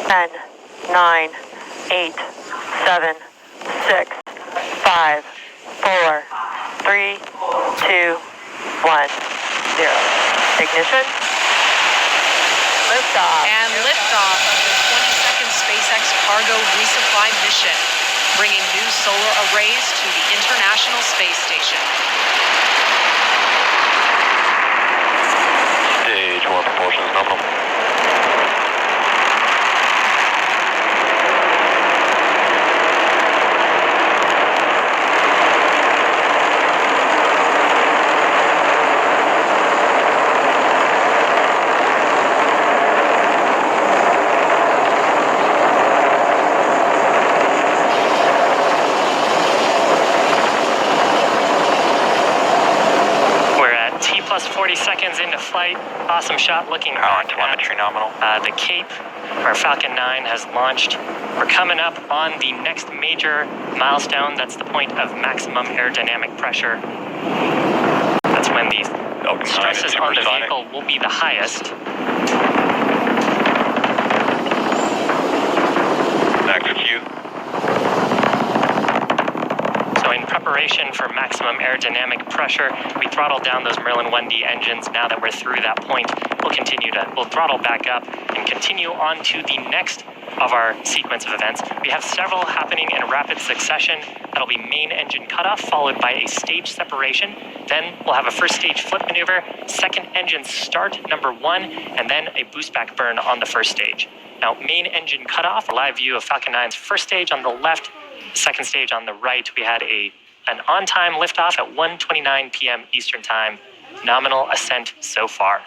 10, 9, 8, 7, 6, 5, 4, 3, 2, 1, 0. Ignition. Liftoff. And liftoff of the 22nd SpaceX cargo resupply mission, bringing new solar arrays to the International Space Station. Stage 1 propulsion is nominal. Plus 40 seconds into flight. Awesome shot looking Power and telemetry nominal. The Cape, where Falcon 9 has launched. We're coming up on the next major milestone. That's the point of maximum aerodynamic pressure. That's when the stresses on the vehicle will be the highest. Active Q. So in preparation for maximum aerodynamic pressure, we throttled down those Merlin 1D engines. Now that we're through that point, we'll throttle back up and continue on to the next of our sequence of events. We have several happening in rapid succession. That'll be main engine cutoff, followed by a stage separation. Then we'll have a first stage flip maneuver, second engine start, number 1, and then a boost back burn on the first stage. Now, main engine cutoff, a live view of Falcon 9's first stage on the left, second stage on the right. We had an on-time liftoff at 1:29 p.m. Eastern Time. Nominal ascent so far.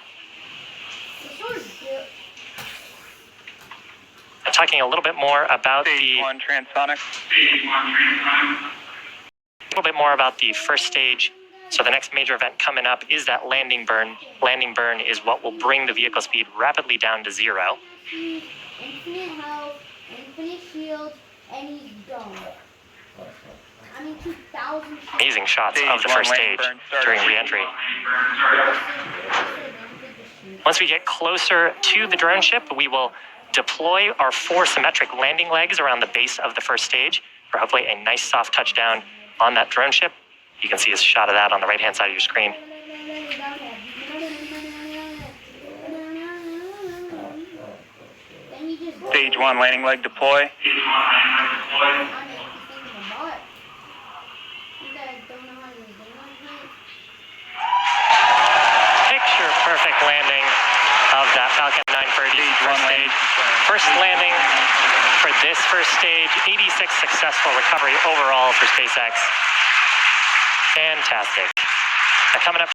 I'm talking a little bit more about Stage 1 transonic. A little bit more about the first stage. So the next major event coming up is that landing burn. Landing burn is what will bring the vehicle speed rapidly down to 0. Infinite health, infinite shield, and he's done. I mean, 2,000 shots. Amazing shots of the first stage during re-entry. Once we get closer to the drone ship, we will deploy our 4 symmetric landing legs around the base of the first stage for hopefully a nice soft touchdown on that drone ship. You can see a shot of that on the right-hand side of your screen. Stage 1 landing leg deploy. Picture perfect landing of that Falcon 9 first stage. First landing for this first stage. 86 successful recovery overall for SpaceX. Fantastic. Now coming up